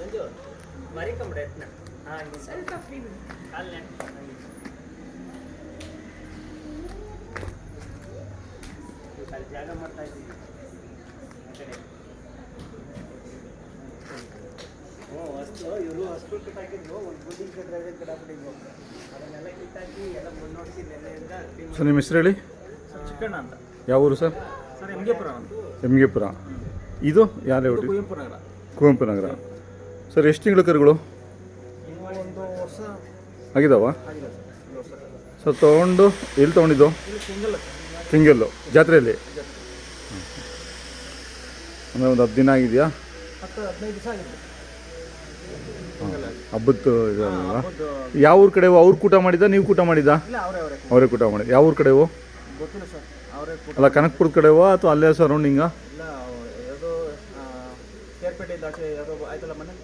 ಮಂಜು ಮರಿಕೊಂಬಿಡ ಎತ್ನ ಸ್ವಲ್ಪ ಫ್ರೀ ಬಿಡು. ಅಲ್ಲೇ ಅಲ್ಲಿ ಜಾಗ ಮಾಡ್ತಾ ಇದ್ದೀವಿ ಅಷ್ಟು ಇವರು ಅಷ್ಟು ಕಿತ್ತಾಕಿದ್ರು ಒಂದು ಗುಡ್ಡಿಂಗ್ ಕಟ್ಟಾಗಿ ಕಿಟಾಬಿಟ್ಟಿದ್ವು ಅದನ್ನೆಲ್ಲ ಕಿತ್ತಾಕಿ ಎಲ್ಲ ಮುನ್ನೋಡಿಸಿ ನೆನ್ನೆಯಿಂದ ಸರ್ ನಿಮ್ಮ ಹೆಸರು ಹೇಳಿ. ಚಿಕ್ಕಣ್ಣ ಅಂತ ಯಾವ ಊರು ಸರ್? ಸರ್ ಎಮ್ಗೆಪುರ ಅಂತ ಎಮ್ಗೆಪುರ. ಇದು ಯಾರೇ ಹೊಡಿ? ಕುವೆಂಪು ನಗರ. ಕುವೆಂಪು ನಗರ. ಸರ್ ಎಷ್ಟು ತಿಂಗಳು ಕರುಗಳು ಇನ್ನು ಒಂದು ವರ್ಷ ಆಗಿದಾವ? ಆಗಿದೆ ಸರ್, 1 ವರ್ಷ. ಸರ್ ತೊಗೊಂಡು ಎಲ್ಲಿ ತೊಗೊಂಡಿದ್ದು? ಇಲ್ಲಿ ಸಿಂಗಲ್ ಕೆಂಗೆಲ್ಲು ಜಾತ್ರೆಯಲ್ಲಿ ಅಂದರೆ ಒಂದು 10 ದಿನ ಆಗಿದೆಯಾ? 10-15 ದಿವಸ ಆಗಿದೆ. ಹಬ್ಬದ್ದು ಇದಲ್ವಾ? ಹೌದು. ಯಾವ ಊರ ಕಡೆವು? ಅವ್ರು ಕೂಟ ಮಾಡಿದ್ದ ನೀವು ಕೂಟ ಮಾಡಿದ್ದ? ಇಲ್ಲ ಅವರೇ ಅವರೇ ಕೂಟ ಮಾಡಿದ್ದು. ಯಾವ ಊರ ಕಡೆವು? ಗೊತ್ತಿಲ್ಲ ಸರ್, ಅವರೇ ಅಲ್ಲ ಕನಕಪುರದ ಕಡೆವಾ ಅಥವಾ ಅಲ್ಲೇ ಸರೌಂಡಿಂಗಾ? ಇಲ್ಲ ಯಾವುದೋ ಕೇರ್ಪೇಟೆ ದಾಚೆ ಯಾವುದೋ ಆಯ್ತಲ್ಲ ಮನೆ.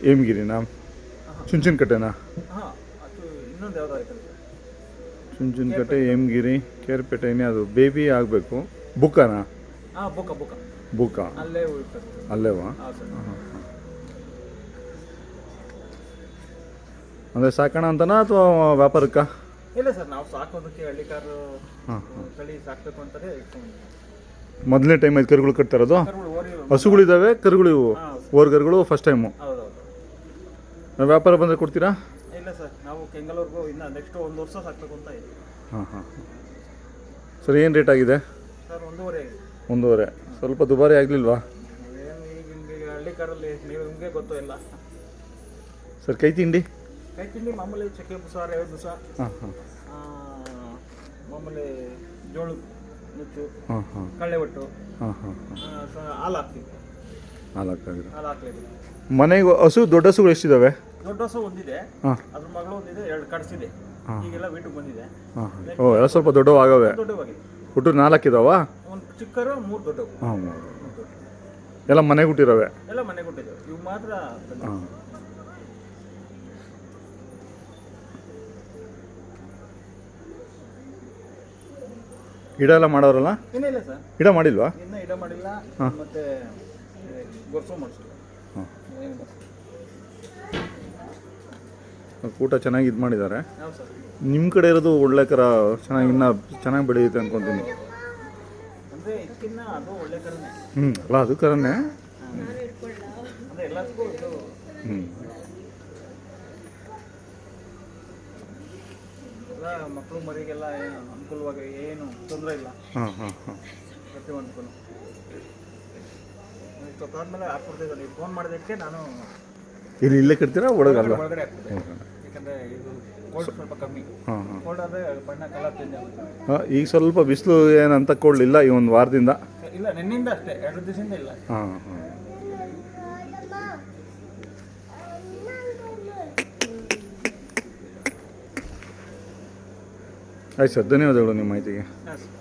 ಹೇಮಗಿರಿನಾ? ಚುಂಚನಕಟ್ಟೆನಾ? ಹಾಂ ಅದು ಇನ್ನೊಂದು ಯಾವುದೋ ಆಯ್ತಲ್ಲ. ಚುಂಚನಕಟ್ಟೆ, ಹೇಮಗಿರಿ, ಕೇರ್ಪೇಟೆನೇ. ಅದು ಬೇಬಿ ಆಗಬೇಕು. ಬುಕ್ಕನಾ? ಹಾಂ ಬುಕ್ಕ ಬುಕ್ಕ ಅಲ್ಲೇ ಉಳ್ತಾರೆ. ಅಲ್ಲೇವಾ? ಹಾಂ ಸರ್. ಅಂದರೆ ಸಾಕೋಣ ಅಂತನಾ ಅಥವಾ ವ್ಯಾಪಾರಕ್ಕ? ಇಲ್ಲ ಸರ್, ನಾವು ಸಾಕೋದಕ್ಕೆ ಹಳ್ಳಿಕಾರು ಹಾಂ ತಳಿ ಸಾಕಬೇಕು ಅಂತಾನೆ ಇಟ್ಕೊಂಡು. ಮೊದಲನೇ ಟೈಮ್ ಐದು ಕರುಗಳು ಕಟ್ತಾ ಇರೋದು? ಕರುಗಳು ಓರಿ. ಹಸುಗಳಿದ್ದಾವೆ, ಕರುಗಳು ಇವು ಹಾಂ ಓರ್ ಕರುಗಳು ಫಸ್ಟ್ ಟೈಮು. ಹೌದೌದು. ವ್ಯಾಪಾರ ಬಂದರೆ ಕೊಡ್ತೀರಾ? ಇಲ್ಲ ಸರ್, ನಾವು ಕೆಂಗಲೂರ್ಗೂ ಇನ್ನು ನೆಕ್ಸ್ಟ್ 1 ವರ್ಷ ಸಾಕಬೇಕು ಅಂತ ಇದೆ. ಹಾಂ ಸರ್ ಏನು ರೇಟ್ ಆಗಿದೆ? ಸರ್ 1.5 ಆಗಿದೆ. 1.5. ಸ್ವಲ್ಪ ದುಬಾರಿ ಆಗಲಿಲ್ವಾ? ಏನು ಈಗ ಹಳ್ಳಿಕಾರಲ್ಲಿ ನೀವು ನಿಮಗೆ ಗೊತ್ತು ಎಲ್ಲ. ಸರ್ ಕೈ ತಿಂಡಿ? ಕೈ ತಿಂಡಿ ಮಾಮೂಲಿ ಚಕ್ಕೆ ಬುಸ, ರೇವೆ ಬುಸ, ಹಾಂ ಮಾಮೂಲಿ ಜೋಳ ನುಚ್ಚು, ಹಾಂ ಕಳ್ಳೆ ಒಟ್ಟು, ಹಾಂ ಹಾಲು ಹಾಕ್ತೀವಿ. ಹಾಲು ಹಾಕ್ತಾಯಿದ್ರು. ಹಾಲು ಹಾಕ್ಲೇಬೇಕು. ಮನೆಗೆ ಹಸು ದೊಡ್ಡ ಹಸುಗಳು ಎಷ್ಟಿದ್ದಾವೆ? ದೊಡ್ಡ ಹಸು ಒಂದಿದೆ, ಹಾಂ ಅದ್ರ ಮಗಳು ಒಂದಿದೆ, 2 ಕಡಿಸಿದೆ. ಈಗೆಲ್ಲ ವೀಟಿಗೆ ಬಂದಿದೆ. ಹಾಂ ಓ ಎಲ್ಲ ಸ್ವಲ್ಪ ದೊಡ್ಡವು ಆಗವೆ. ದೊಡ್ಡವಾಗಿದೆ. ಹುಟ್ಟು 4 ಇದಾವ? ಒಂದು ಚಿಕ್ಕರು 3 ದೊಡ್ಡವು. ಹಾಂ ಎಲ್ಲ ಮನೆಗೆ ಹುಟ್ಟಿರೋವೆ? ಎಲ್ಲ ಮನೆಗೆ ಕೊಟ್ಟಿದ್ದೇವೆ. ಇವು ಮಾತ್ರ ಹಾಂ. ಗಿಡ ಎಲ್ಲ ಮಾಡೋರಲ್ಲ? ಇನ್ನಿಲ್ಲ ಸರ್, ಗಿಡ ಮಾಡಿಲ್ವಾ? ಇನ್ನೂ ಇಡ ಮಾಡಿಲ್ಲ. ಮತ್ತೆ ಗೊರ್ಸು ಮಾಡಿಸಿಲ್ಲ. ಹಾಂ ಊಟ ಚೆನ್ನಾಗಿ ಇದು ಮಾಡಿದ್ದಾರೆ. ಯಾವ ಸರ್? ನಿಮ್ಮ ಕಡೆ ಇರೋದು ಒಳ್ಳೆ ಕರ ಚೆನ್ನಾಗಿ ಇನ್ನೂ ಚೆನ್ನಾಗಿ ಬೆಳೆಯುತ್ತೆ ಅನ್ಕೊತೀನಿ. ಅಂದರೆ ಇದಕ್ಕಿನ್ನ ಅದು ಒಳ್ಳೆ ಕರನೇ. ಅಲ್ಲ ಅದು ಕರನೇ. ಅಂದರೆ ಎಲ್ಲದಕ್ಕೂ ಇದು ಎಲ್ಲ ಮಕ್ಕಳು ಮರಿಗೆಲ್ಲ ಏನು ಅನುಕೂಲವಾಗಿ ಏನು ತೊಂದರೆ ಇಲ್ಲ. ಪ್ರತಿಯೊಂದಕ್ಕೂ ಇಷ್ಟೊತ್ತಾದ್ಮೇಲೆ ಹಾಕ್ಬಿಡ್ತಿದ್ದೆ. ನೀವು ಫೋನ್ ಮಾಡೋದಕ್ಕೆ ನಾನು ಇಲ್ಲೇ ಕಟ್ತೀರಾ ಒಳಗಲ್ಲ? ಒಳಗಡೆ ಹಾಕ್ಬಿಟ್ಟೆ. ಯಾಕಂದರೆ ಇದು ಕೋಲ್ಡ್ ಸ್ವಲ್ಪ ಕಮ್ಮಿ. ಕೋಲ್ಡ್ ಆದರೆ ಬಣ್ಣ ಕಲರ್ ಚೇಂಜ್ ಆಗುತ್ತೆ. ಈಗ ಸ್ವಲ್ಪ ಬಿಸಿಲು ಏನಂತ ಕೊಡಲಿಲ್ಲ ಈ ಒಂದು ವಾರದಿಂದ? ಇಲ್ಲ, ನಿನ್ನಿಂದ ಅಷ್ಟೇ, 2 ದಿವಸದಿಂದ ಇಲ್ಲ. ಆಯ್ತು ಸರ್, ಧನ್ಯವಾದಗಳು ನಿಮ್ಮ ಮಾಹಿತಿಗೆ. ಹಾಂ ಸರ್.